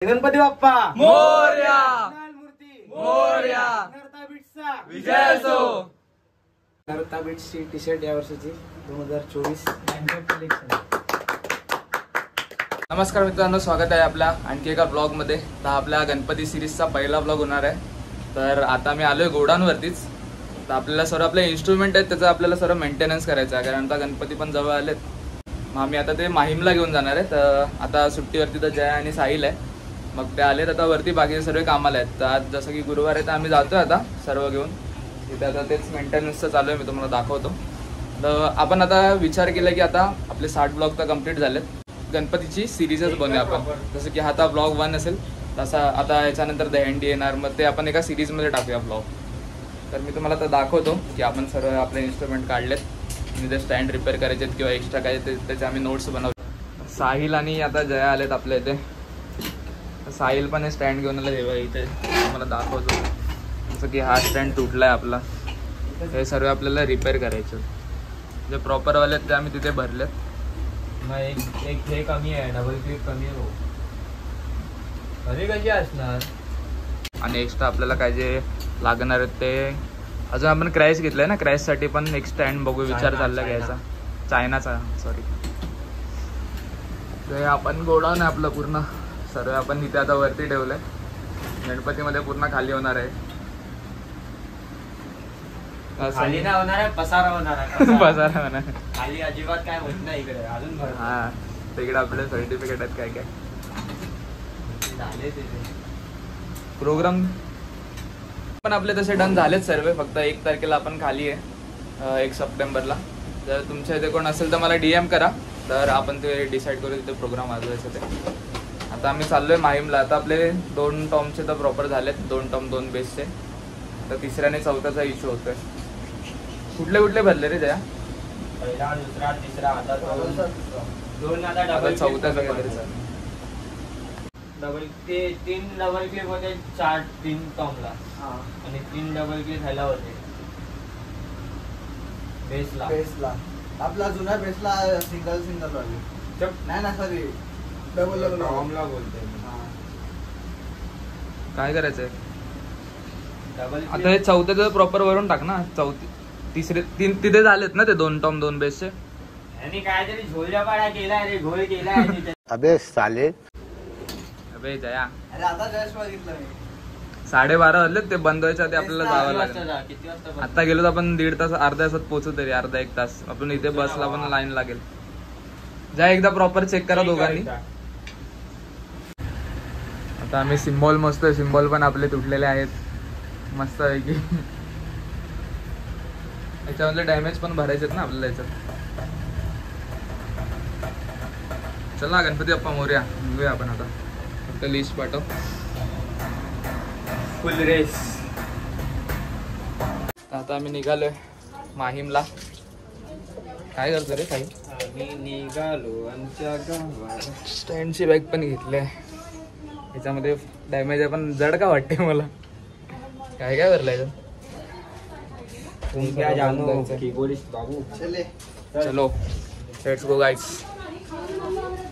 गणपती बाप्पा मोरया, मूर्ती मोरया, नरता बीट्सचा विजय असो. नरता बीट्सची T shirt या वर्षाची 2024 कलेक्शन. नमस्कार मित्रांनो, स्वागत आहे आपल्या आणखी एका ब्लॉगमध्ये. तर आपल्या गणपती सिरीजचा पहिला ब्लॉग होणार आहे. तर आता मी आलोय गोडाऊनवरतीच. तर आपल्याला सर्व आपले इन्स्ट्रुमेंट आहेत त्याचा आपल्याला सर्व मेंटेनन्स करायचं आहे, कारण आता गणपती पण जवळ आलेत. मग आम्ही आता ते माहीमला घेऊन जाणार आहे. तर आता सुट्टीवरती तर जय आणि साहिल आहे, मग ते आलेत आता वरती, बाकीचे सर्व कामाला आहेत. तर आज जसं की गुरुवार आहे तर आम्ही जातोय आता सर्व घेऊन तिथे. आता तेच मेंटेनन्सचं चालू आहे, मी तुम्हाला दाखवतो. तर आपण आता विचार केला की आता आपले 60 ब्लॉग तर कंप्लीट झालेत, गणपतीची सिरीजच बनवूया आपण. जसं की हा आता ब्लॉग 1 असेल, तसा आता याच्यानंतर दहीहंडी येणार, मग ते आपण एका सिरीजमध्ये टाकूया ब्लॉग. तर मी तुम्हाला आता दाखवतो की आपण सर्व आपले इन्स्ट्रुमेंट काढलेत, म्हणजे ते स्टँड रिपेअर करायचे आहेत किंवा एक्स्ट्रा काय ते त्याचे आम्ही नोट्स बनवतो. साहिल आणि आता जया आलेत आपल्या इथे. साहिल पण हे स्टँड घेऊन आला तेव्हा इथे मला दाखवतो. जसं की हा स्टँड तुटला आहे आपला, हे सर्व आपल्याला रिपेअर करायचं. जे प्रॉपरवाले आहेत ते आम्ही तिथे भरलेत. मग एक हे कमी आहे, डबल क्लिक कमी आहे. कमी कशी असणार. आणि एक्स्ट्रा आपल्याला काय जे लागणार आहेत ते अजून आपण क्रॅश घेतलाय ना, क्रॅशसाठी पण एक स्टँड बघू विचार चालला घ्यायचा. चायनाचा, सॉरी. ते आपण गोडाऊन आहे आपलं पूर्ण, सर्व आपण इथे आता वरती ठेवलंय. गणपतीमध्ये पूर्ण खाली होणार आहे. खाली नाही होणार आहे, पसारा होणार आहे. पसारा होणार. खाली अजिबात काय होत नाही इकडे अजून. हा, तिकडे आपले सर्टिफिकेट आहेत काय काय झाले. ते प्रोग्राम पण आपले तसे डन झालेत सर्व. फक्त 1 तारखेला आपण खाली आहे, 1 सप्टेंबरला. जर तुमच्या इथे कोण असेल तर मला DM करा, तर आपण ते डिसाईड करू तिथे प्रोग्राम वाजवायचं ते. आता आम्ही चाललोय माहीमला. आता आपले 2 टॉमचे तर प्रॉपर झालेत, 2 टॉम 2 बेसचे. तर 3ऱ्या आणि 4थ्याचा इश्यू होतोय. कुठले कुठले भरले रे त्या? पहिला, दुसरा, तिसरा, आता 2 आता डबल 4थ्याचा काहीतरी चालेल. डबल ते 3 डबल क्लिक होते 3 टॉमला, आणि 3 डबल क्लिक ह्याला होते बेसला. आपला जुना बेसला सिंगल वाले नाही ना, सॉरी डबल टॉमला बोलते. काय करायचंय डबल आता? हे 4थ्याचं प्रॉपर वरून टाक ना. 3 तिथे झालेत ना ते 2 टॉम 2 बेसचे. आणि काहीतरी झोलपाडा केलाय रे, घोळ केलाय. अबे साले. अबे जया, अरे आता जस्ट बघितलं मी. 12:30 वाजलेत, ते बंद व्हायच्या आधी आपल्याला जावं लागेल. किती वाजता? आता गेलो तर आपण 1.5 तास, अर्ध्या तासात पोहोचू, तरी अर्धा 1 तास. आपण इथे बसला पण लाईन लागेल. जा एकदा प्रॉपर चेक करा दोघांनी. आता आम्ही सिम्बॉल मोजतोय. सिम्बॉल पण आपले तुटलेले आहेत मस्त पैकी. याच्यामधले डॅमेज पण भरायचे आहेत ना आपल्याला याच्यात. चला गणपती बाप्पा मोरया निघूया आपण आता. फक्त लिस्ट पाठव. Full race. आता आम्ही निघालोय माहीमला. काय करतो रे काही? आम्ही निघालो आमच्या गावाला. स्टँडची बॅग पण घेतली आहे. याच्यामध्ये डॅमेज आहे पण जड का वाटते मला. काय काय भरलंय तुम क्या जानो कीबोर्डिस्ट बाबू. चलो लेट्स गो गाइस.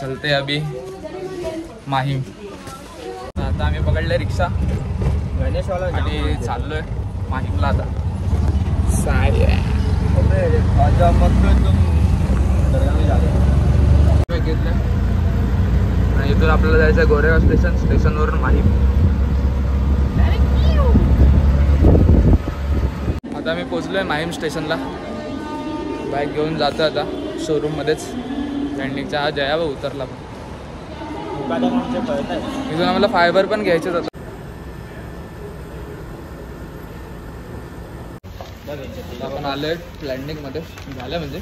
चलते अभी माहीम. आता आम्ही पकडले रिक्षा गणेशवाला आणि चाललोय माहीमला आता. घेतलं आणि इथून आपल्याला जायचं आहे गोरेगाव स्टेशनवरून माहीम. आता आम्ही पोचलोय माहीम स्टेशनला. बाईक घेऊन जातो आता शोरूम मध्येच. लँडिंगच्या हा जया व उतरला पण. इथून आम्हाला फायबर पण घ्यायचेच आता. आपण आलोय लँडिंग मध्ये. झालं म्हणजे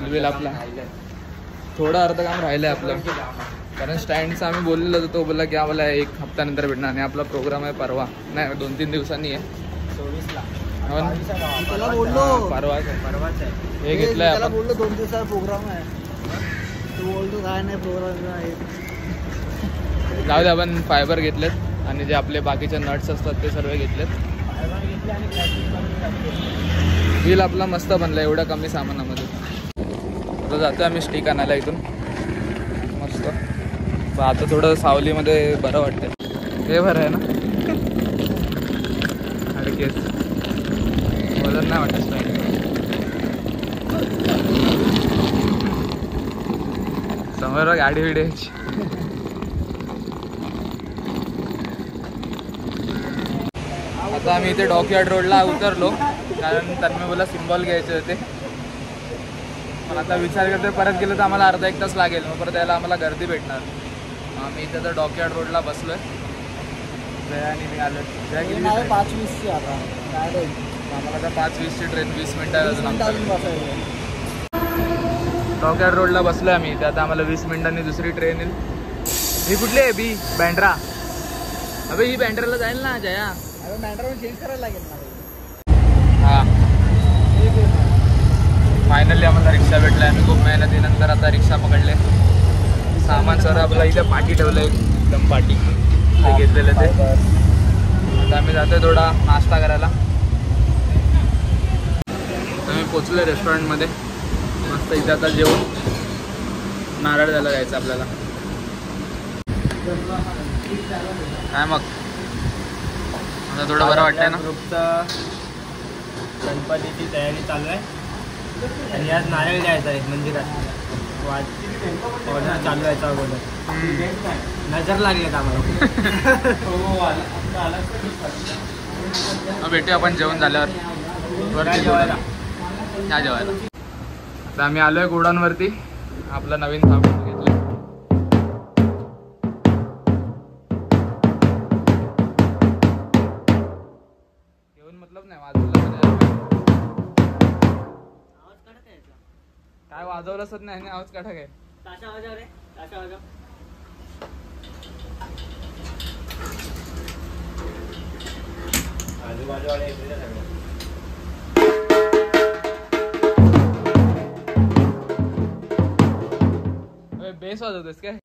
बिल आपला थोडं अर्ध काम राहिलंय आपलं, कारण स्टँडचं आम्ही बोललेलो होतो. तो बोलला की आम्हाला 1 हप्त्यानंतर भेटणार. आणि आपला प्रोग्राम आहे परवा, नाही 2-3 दिवसांनी आहे. 24ला परवाच आहे. हे घेतलंय आपण. बोललो 2 दिवसाचा प्रोग्राम आहे. तू बोलतो काय नाही प्रोग्राम आहे. जाऊ दे, आपण फायबर घेतलेत आणि जे आपले बाकीचे नट्स असतात ते सर्व घेतलेत. बिल आपला मस्त बनला एवढ्या कमी सामानामध्ये. आता जातो आम्ही स्टिक आणायला इथून मस्त. पण आता थोडं सावलीमध्ये बरं वाटतं. हे बरं आहे ना. अडकेत वजन नाही वाटत. समोर गाडी बिडी. आता आम्ही इथे डॉकयार्ड रोडला उतरलो कारण तन्मय बोला सिम्बॉल घ्यायचे होते. पण आता विचार करते परत गेलं तर आम्हाला अर्धा एक तास लागेल. मग परत यायला आम्हाला गर्दी भेटणार. आम्ही इथे तर डॉकयार्ड रोडला बसलोय. जयाने मी आलो. जया किती 5:20ची आता काय आम्हाला आता 5:20ची ट्रेन 20 मिनिटं अजून. डॉकयार्ड रोडला बसलोय आम्ही इथे. आता आम्हाला 20 मिनिटांनी दुसरी ट्रेन येईल. ही कुठली आहे बी बँड्रा. अबे ही बँड्राला जाईल ना जया. बँड्रा चेंज करायला लागेल ना. हां फायनली आम्हाला रिक्षा भेटला. आम्ही खूप मेहनतीनंतर आता रिक्षा पकडले. सामान सर आपलं इथे पाठी ठेवलं आहे. एकदम पाठी ते घेतलेलं ते. आता आम्ही जातोय थोडा नाश्ता करायला. आम्ही पोचलो रेस्टॉरंटमध्ये. मस्त इथे आता जेवून नारळ द्यायला जायचं आपल्याला. काय मग आता थोडं बरं वाटतंय ना. ग्रुपचं गणपतीची तयारी चालू आहे आणि आज नारळ द्यायचा आहे मंदिरात. ऑर्डर चालू व्हायचा अगोदर. नजर लागली आम्हाला. भेटूया आपण जेवण झाल्यावर. वरती जेवायला ह्या जेवायला. आता आम्ही आलोय गोडाऊनवरती. आपलं नवीन थांबून घेतलं. घेऊन मतलब नाही वाजवलं काय वाजवलंच नाही. आवाज काढा काय आजूबाजूवाले बेस वाजवतोस काय.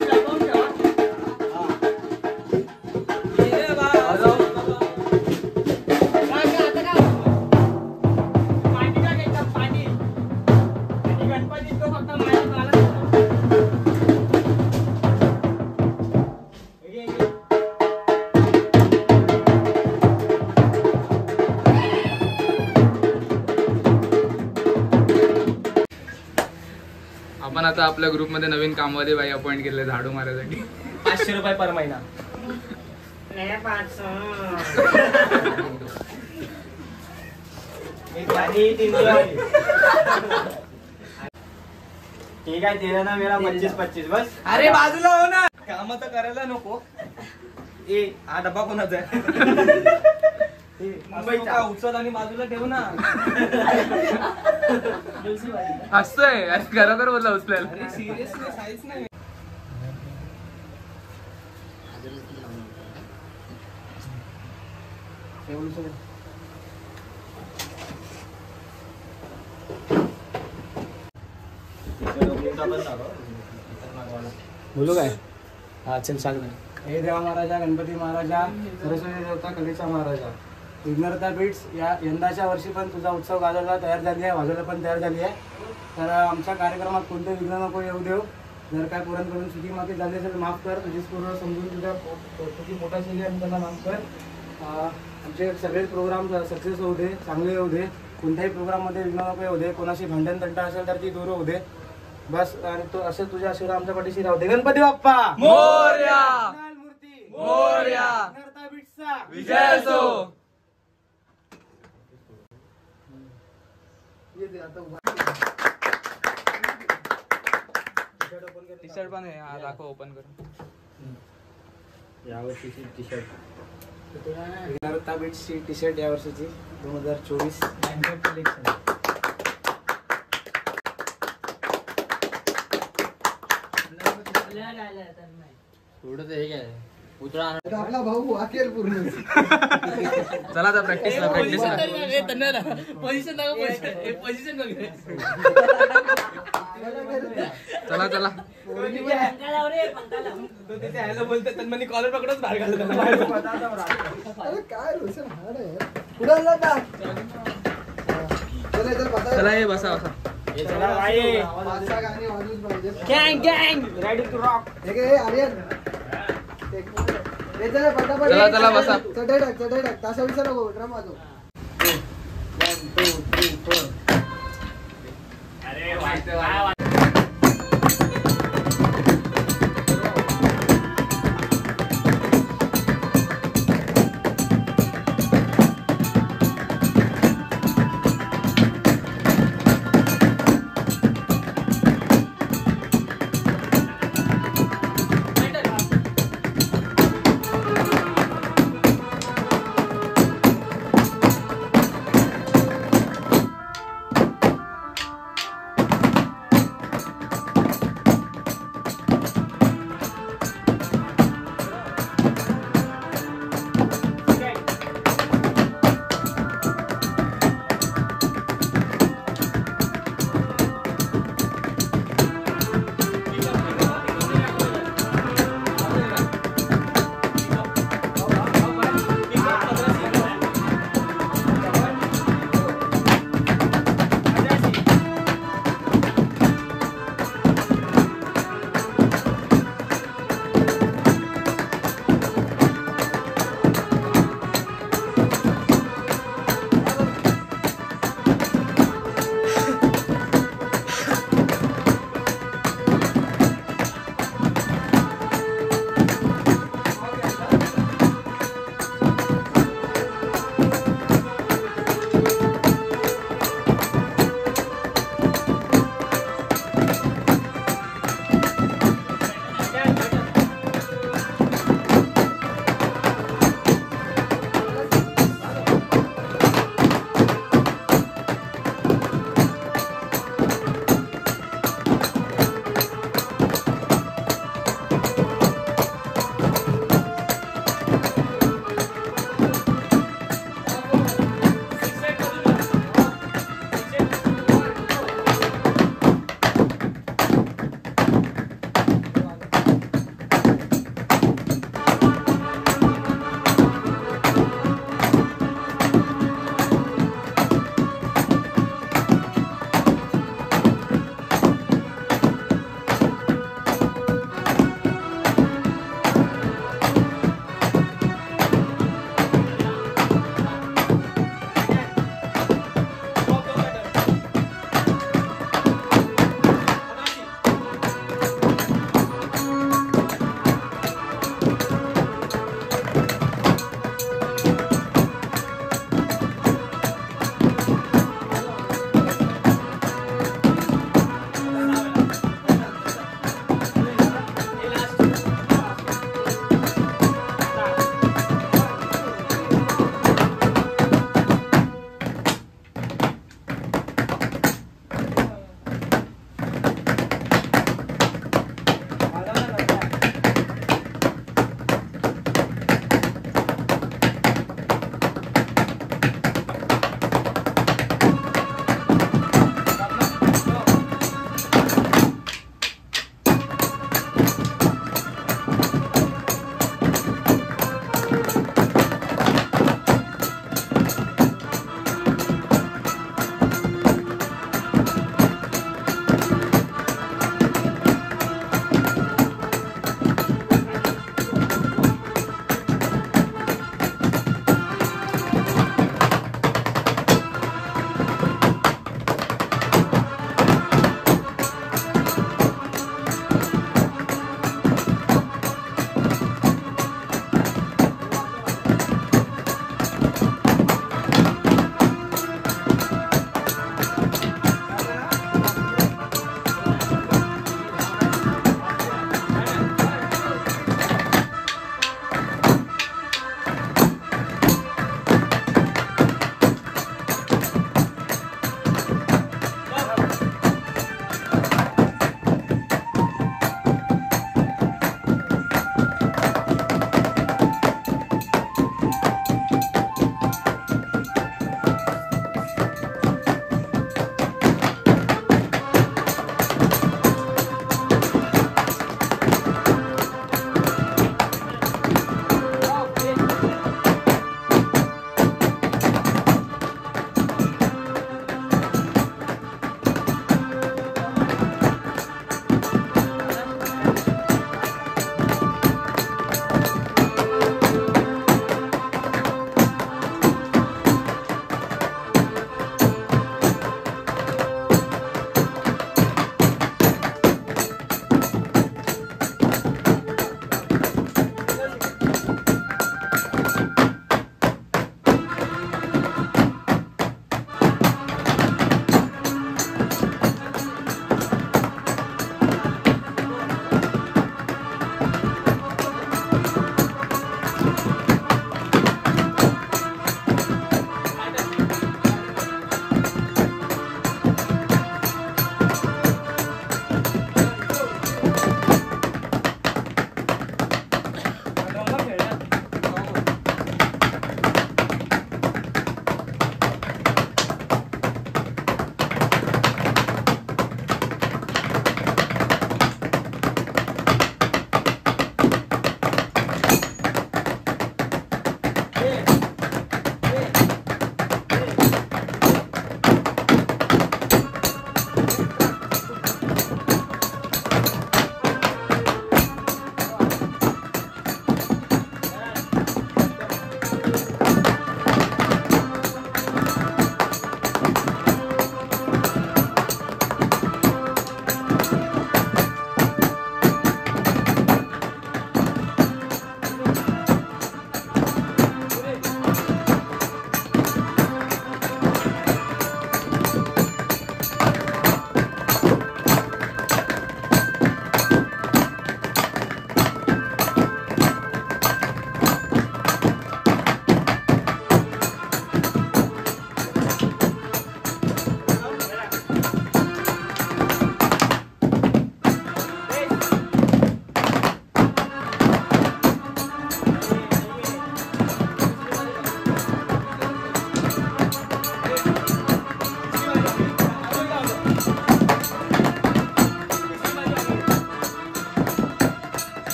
आपण आता आपल्या ग्रुपमध्ये नवीन कामवाली बाई अपॉइंट केले झाडू मारायसाठी. 500 रुपये पर महिना. ठीक आहे तेरा ना मेरा 25-25 बस. अरे बाजूला हो ना. काम तर करायला नको. ए हा डब्बा कोणाचा आहे. मुंबईचा उचल आणि बाजूला ठेव ना. हसतोय अरे खरं तर बोलला उचलेल. सिरियसली साईज नाही. बोलू काय. हा चल सांग ना. हे देवा महाराजा, गणपती महाराजा, सरस्वती देवता, कलेचा महाराजा, विघ्नहर्ता बीट्स या यंदाच्या वर्षी पण तुझा उत्सव गाजवायला तयार झाली आहे. वाजवायला पण तयार झाली आहे. तर आमच्या कार्यक्रमात कोणते विघ्न नको येऊ देऊ. जर काय पुरणकडून चुकी माफी झाली असेल माफ कर. तुझीच पूर्ण समजून तुझ्या चुकी मोठा केली आणि त्यांना माफ कर. आमचे सगळे प्रोग्राम सक्सेस होऊ दे, चांगले होऊ दे. कोणत्याही प्रोग्राममध्ये विघ्न नको येऊ दे. कोणाशी भांडण तंटा असेल तर ती दूर होऊ दे बस. आणि तो असं तुझ्या आशीर्वाद आमच्या पाठीशी राहू दे. गणपती बाप्पा मोरया. मूर्ती मोरया. विघ्नहर्ता बीट्सचा विजय असो. टी शर्ट पण आहे. हा दाखव ओपन करून. यावर्षीची टी शर्ट. विघ्नहर्ता बीट्सची टी शर्ट या वर्षीची 2024 बँकेट कलेक्शन. थोडं हे काय उतरा आपला भाऊ वाकेल पूर्ण. चला आता प्रॅक्टिसला. चला चला. तिथे हॅलो बोलते तन्मनी कॉलर पकडच बाहेर घालत. काय रोशन हाड आहे. पुढे जाता. चला हे बसा बसा. चला भाई. गाणी वाजूच पाहिजे. गँग गँग रेडी टू रॉक. हे आर्यन चला चला बसा.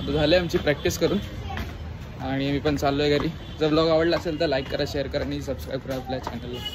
तर झाली आमची प्रॅक्टिस करून आणि मी पण चाललो आहे घरी. जर ब्लॉग आवडला असेल तर लाईक करा, शेअर करा आणि सबस्क्राईब करा आपल्या चॅनलला.